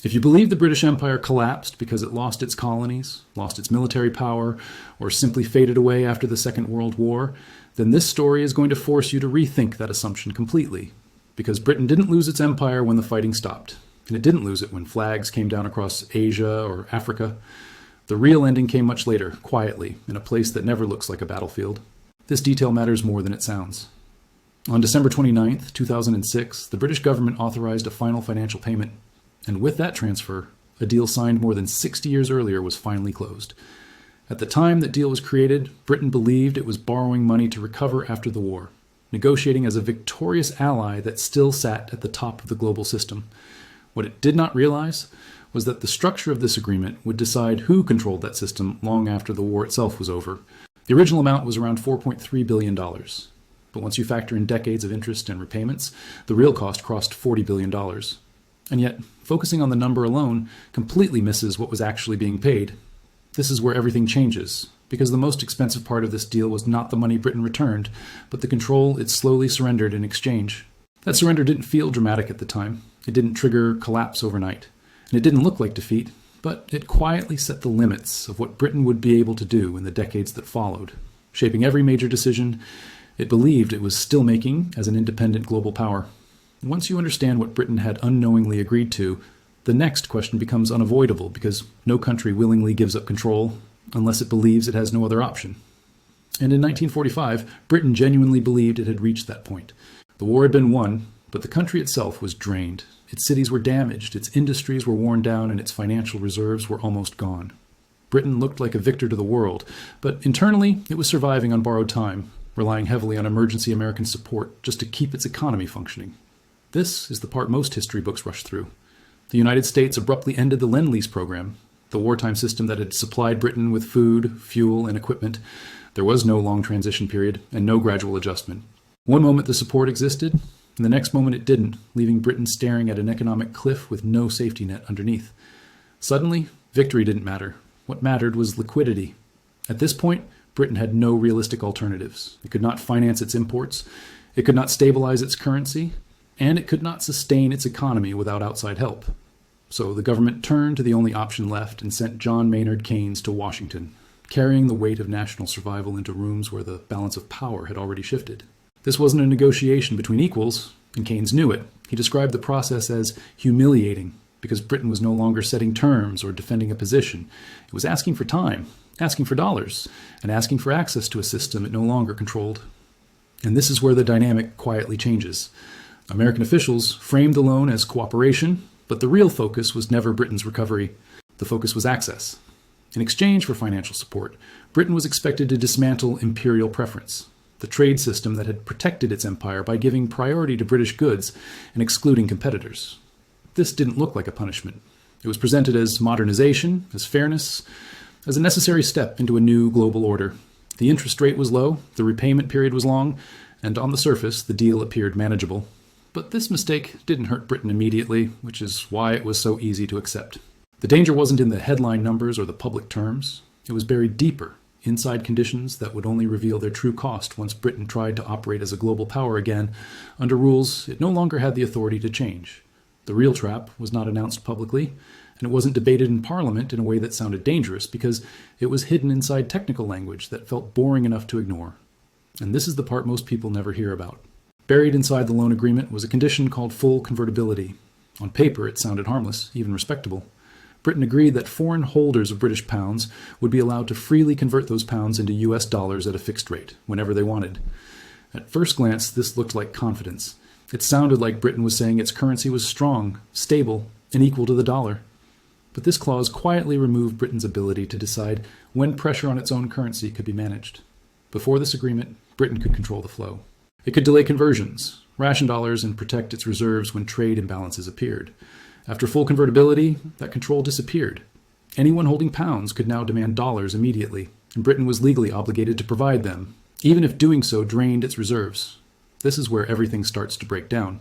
If you believe the British Empire collapsed because it lost its colonies, lost its military power, or simply faded away after the Second World War, then this story is going to force you to rethink that assumption completely. Because Britain didn't lose its empire when the fighting stopped, and it didn't lose it when flags came down across Asia or Africa. The real ending came much later, quietly, in a place that never looks like a battlefield. This detail matters more than it sounds. On December 29, 2006, the British government authorized a final financial payment. And with that transfer, a deal signed more than 60 years earlier was finally closed. At the time that deal was created, Britain believed it was borrowing money to recover after the war, negotiating as a victorious ally that still sat at the top of the global system. What it did not realize was that the structure of this agreement would decide who controlled that system long after the war itself was over. The original amount was around $4.3 billion. But once you factor in decades of interest and repayments, the real cost crossed $40 billion. And yet, focusing on the number alone completely misses what was actually being paid. This is where everything changes, because the most expensive part of this deal was not the money Britain returned, but the control it slowly surrendered in exchange. That surrender didn't feel dramatic at the time. It didn't trigger collapse overnight. And it didn't look like defeat, but it quietly set the limits of what Britain would be able to do in the decades that followed, shaping every major decision it believed it was still making as an independent global power. Once you understand what Britain had unknowingly agreed to, the next question becomes unavoidable because no country willingly gives up control unless it believes it has no other option. And in 1945, Britain genuinely believed it had reached that point. The war had been won, but the country itself was drained. Its cities were damaged, its industries were worn down, and its financial reserves were almost gone. Britain looked like a victor to the world, but internally it was surviving on borrowed time, relying heavily on emergency American support just to keep its economy functioning. This is the part most history books rush through. The United States abruptly ended the Lend-Lease program, the wartime system that had supplied Britain with food, fuel, and equipment. There was no long transition period and no gradual adjustment. One moment the support existed, and the next moment it didn't, leaving Britain staring at an economic cliff with no safety net underneath. Suddenly, victory didn't matter. What mattered was liquidity. At this point, Britain had no realistic alternatives. It could not finance its imports, it could not stabilize its currency, and it could not sustain its economy without outside help. So the government turned to the only option left and sent John Maynard Keynes to Washington, carrying the weight of national survival into rooms where the balance of power had already shifted. This wasn't a negotiation between equals, and Keynes knew it. He described the process as humiliating, because Britain was no longer setting terms or defending a position. It was asking for time, asking for dollars, and asking for access to a system it no longer controlled. And this is where the dynamic quietly changes. American officials framed the loan as cooperation, but the real focus was never Britain's recovery. The focus was access. In exchange for financial support, Britain was expected to dismantle imperial preference, the trade system that had protected its empire by giving priority to British goods and excluding competitors. This didn't look like a punishment. It was presented as modernization, as fairness, as a necessary step into a new global order. The interest rate was low, the repayment period was long, and on the surface, the deal appeared manageable. But this mistake didn't hurt Britain immediately, which is why it was so easy to accept. The danger wasn't in the headline numbers or the public terms. It was buried deeper, inside conditions that would only reveal their true cost once Britain tried to operate as a global power again, under rules it no longer had the authority to change. The real trap was not announced publicly, and it wasn't debated in Parliament in a way that sounded dangerous because it was hidden inside technical language that felt boring enough to ignore. And this is the part most people never hear about. Buried inside the loan agreement was a condition called full convertibility. On paper, it sounded harmless, even respectable. Britain agreed that foreign holders of British pounds would be allowed to freely convert those pounds into US dollars at a fixed rate, whenever they wanted. At first glance, this looked like confidence. It sounded like Britain was saying its currency was strong, stable, and equal to the dollar. But this clause quietly removed Britain's ability to decide when pressure on its own currency could be managed. Before this agreement, Britain could control the flow. It could delay conversions, ration dollars, and protect its reserves when trade imbalances appeared. After full convertibility, that control disappeared. Anyone holding pounds could now demand dollars immediately, and Britain was legally obligated to provide them, even if doing so drained its reserves. This is where everything starts to break down.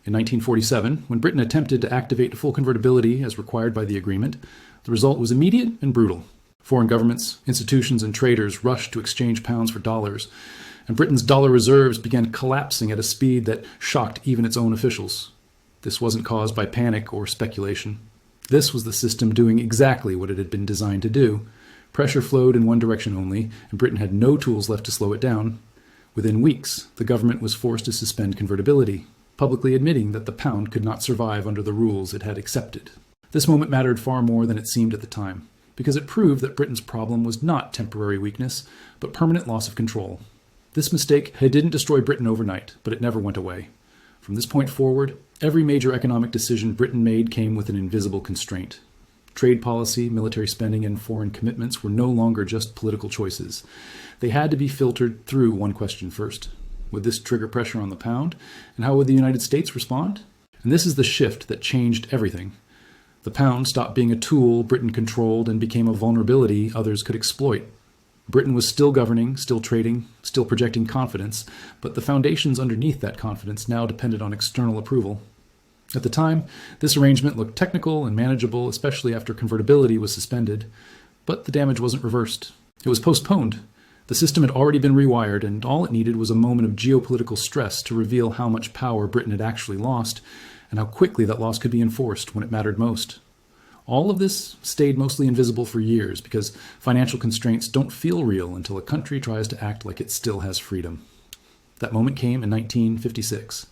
In 1947, when Britain attempted to activate full convertibility as required by the agreement, the result was immediate and brutal. Foreign governments, institutions, and traders rushed to exchange pounds for dollars, and Britain's dollar reserves began collapsing at a speed that shocked even its own officials. This wasn't caused by panic or speculation. This was the system doing exactly what it had been designed to do. Pressure flowed in one direction only, and Britain had no tools left to slow it down. Within weeks, the government was forced to suspend convertibility, publicly admitting that the pound could not survive under the rules it had accepted. This moment mattered far more than it seemed at the time, because it proved that Britain's problem was not temporary weakness, but permanent loss of control. This mistake didn't destroy Britain overnight, but it never went away. From this point forward, every major economic decision Britain made came with an invisible constraint. Trade policy, military spending, and foreign commitments were no longer just political choices. They had to be filtered through one question first. Would this trigger pressure on the pound? And how would the United States respond? And this is the shift that changed everything. The pound stopped being a tool Britain controlled and became a vulnerability others could exploit. Britain was still governing, still trading, still projecting confidence, but the foundations underneath that confidence now depended on external approval. At the time, this arrangement looked technical and manageable, especially after convertibility was suspended, but the damage wasn't reversed. It was postponed. The system had already been rewired, and all it needed was a moment of geopolitical stress to reveal how much power Britain had actually lost, and how quickly that loss could be enforced when it mattered most. All of this stayed mostly invisible for years because financial constraints don't feel real until a country tries to act like it still has freedom. That moment came in 1956.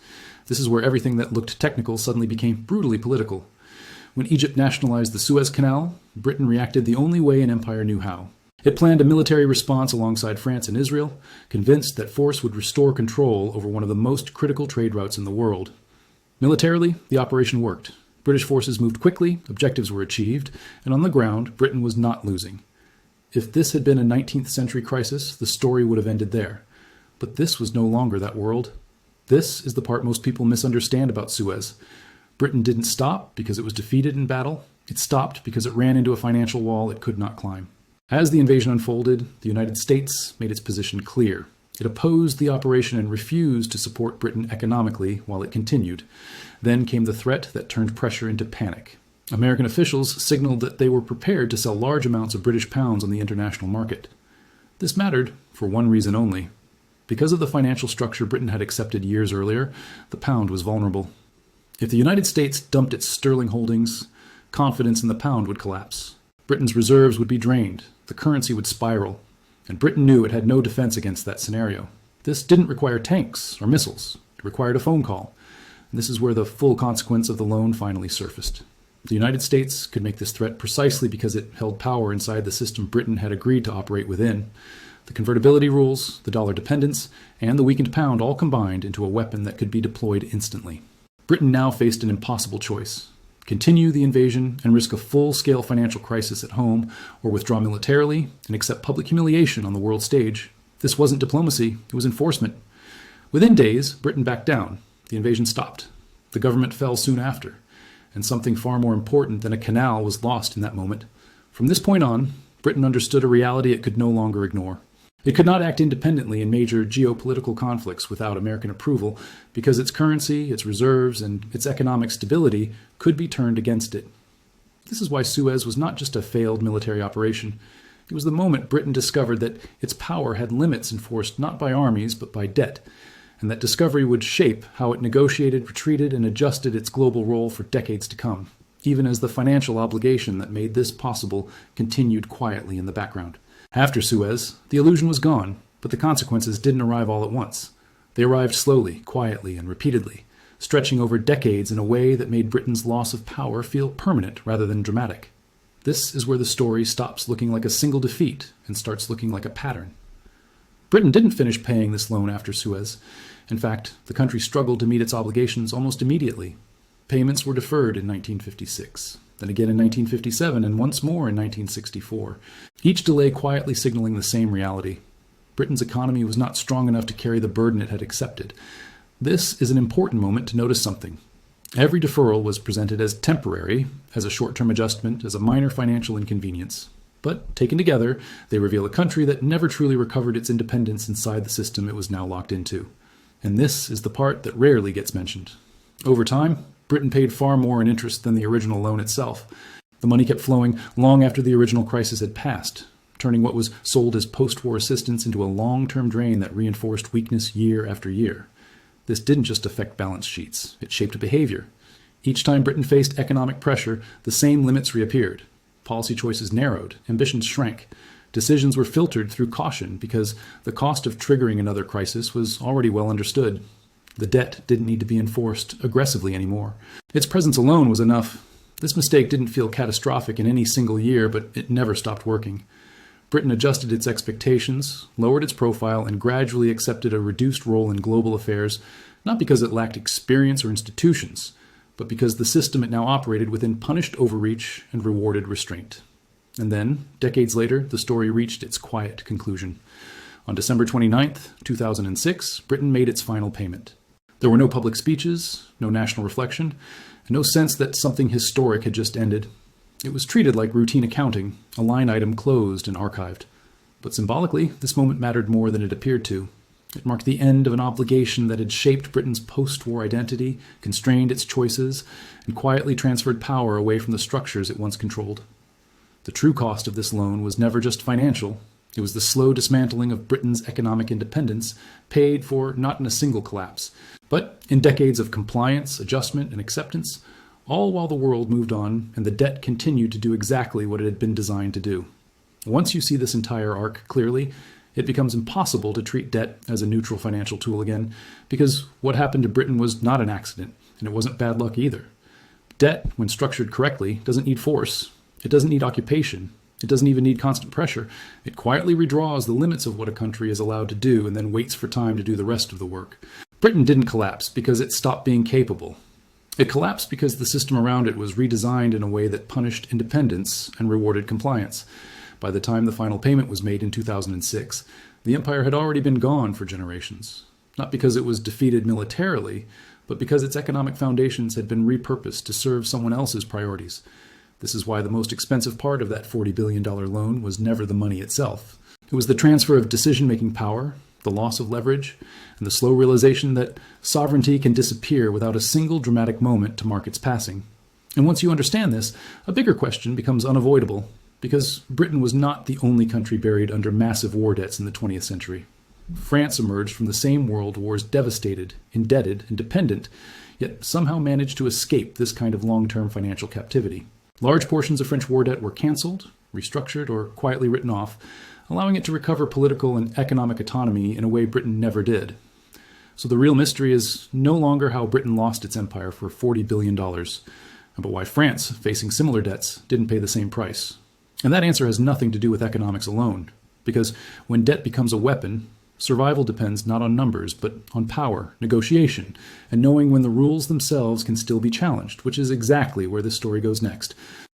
This is where everything that looked technical suddenly became brutally political. When Egypt nationalized the Suez Canal, Britain reacted the only way an empire knew how. It planned a military response alongside France and Israel, convinced that force would restore control over one of the most critical trade routes in the world. Militarily, the operation worked. British forces moved quickly, objectives were achieved, and on the ground, Britain was not losing. If this had been a 19th century crisis, the story would have ended there. But this was no longer that world. This is the part most people misunderstand about Suez. Britain didn't stop because it was defeated in battle. It stopped because it ran into a financial wall it could not climb. As the invasion unfolded, the United States made its position clear. It opposed the operation and refused to support Britain economically while it continued. Then came the threat that turned pressure into panic. American officials signaled that they were prepared to sell large amounts of British pounds on the international market. This mattered for one reason only. Because of the financial structure Britain had accepted years earlier, the pound was vulnerable. If the United States dumped its sterling holdings, confidence in the pound would collapse. Britain's reserves would be drained, the currency would spiral, and Britain knew it had no defense against that scenario. This didn't require tanks or missiles. It required a phone call. And this is where the full consequence of the loan finally surfaced. The United States could make this threat precisely because it held power inside the system Britain had agreed to operate within. The convertibility rules, the dollar dependence, and the weakened pound all combined into a weapon that could be deployed instantly. Britain now faced an impossible choice. Continue the invasion and risk a full-scale financial crisis at home, or withdraw militarily and accept public humiliation on the world stage. This wasn't diplomacy, it was enforcement. Within days, Britain backed down. The invasion stopped. The government fell soon after. And something far more important than a canal was lost in that moment. From this point on, Britain understood a reality it could no longer ignore. It could not act independently in major geopolitical conflicts without American approval because its currency, its reserves, and its economic stability could be turned against it. This is why Suez was not just a failed military operation. It was the moment Britain discovered that its power had limits enforced not by armies but by debt, and that discovery would shape how it negotiated, retreated, and adjusted its global role for decades to come, even as the financial obligation that made this possible continued quietly in the background. After Suez, the illusion was gone, but the consequences didn't arrive all at once. They arrived slowly, quietly, and repeatedly, stretching over decades in a way that made Britain's loss of power feel permanent rather than dramatic. This is where the story stops looking like a single defeat and starts looking like a pattern. Britain didn't finish paying this loan after Suez. In fact, the country struggled to meet its obligations almost immediately. Payments were deferred in 1956, then again in 1957, and once more in 1964, each delay quietly signaling the same reality. Britain's economy was not strong enough to carry the burden it had accepted. This is an important moment to notice something. Every deferral was presented as temporary, as a short-term adjustment, as a minor financial inconvenience. But taken together, they reveal a country that never truly recovered its independence inside the system it was now locked into. And this is the part that rarely gets mentioned. Over time, Britain paid far more in interest than the original loan itself. The money kept flowing long after the original crisis had passed, turning what was sold as post-war assistance into a long-term drain that reinforced weakness year after year. This didn't just affect balance sheets. It shaped behavior. Each time Britain faced economic pressure, the same limits reappeared. Policy choices narrowed, ambitions shrank. Decisions were filtered through caution because the cost of triggering another crisis was already well understood. The debt didn't need to be enforced aggressively anymore. Its presence alone was enough. This mistake didn't feel catastrophic in any single year, but it never stopped working. Britain adjusted its expectations, lowered its profile, and gradually accepted a reduced role in global affairs, not because it lacked experience or institutions, but because the system it now operated within punished overreach and rewarded restraint. And then, decades later, the story reached its quiet conclusion. On December 29, 2006, Britain made its final payment. There were no public speeches, no national reflection, and no sense that something historic had just ended. It was treated like routine accounting, a line item closed and archived. But symbolically, this moment mattered more than it appeared to. It marked the end of an obligation that had shaped Britain's post-war identity, constrained its choices, and quietly transferred power away from the structures it once controlled. The true cost of this loan was never just financial. It was the slow dismantling of Britain's economic independence, paid for not in a single collapse, but in decades of compliance, adjustment, and acceptance, all while the world moved on and the debt continued to do exactly what it had been designed to do. Once you see this entire arc clearly, it becomes impossible to treat debt as a neutral financial tool again, because what happened to Britain was not an accident, and it wasn't bad luck either. Debt, when structured correctly, doesn't need force. It doesn't need occupation. It doesn't even need constant pressure. It quietly redraws the limits of what a country is allowed to do and then waits for time to do the rest of the work. Britain didn't collapse because it stopped being capable. It collapsed because the system around it was redesigned in a way that punished independence and rewarded compliance. By the time the final payment was made in 2006, the empire had already been gone for generations. Not because it was defeated militarily, but because its economic foundations had been repurposed to serve someone else's priorities. This is why the most expensive part of that $40 billion loan was never the money itself. It was the transfer of decision-making power, the loss of leverage, and the slow realization that sovereignty can disappear without a single dramatic moment to mark its passing. And once you understand this, a bigger question becomes unavoidable, because Britain was not the only country buried under massive war debts in the 20th century. France emerged from the same world wars devastated, indebted, and dependent, yet somehow managed to escape this kind of long-term financial captivity. Large portions of French war debt were cancelled, restructured, or quietly written off, allowing it to recover political and economic autonomy in a way Britain never did. So the real mystery is no longer how Britain lost its empire for $40 billion, but why France, facing similar debts, didn't pay the same price. And that answer has nothing to do with economics alone, because when debt becomes a weapon, survival depends not on numbers, but on power, negotiation, and knowing when the rules themselves can still be challenged, which is exactly where this story goes next.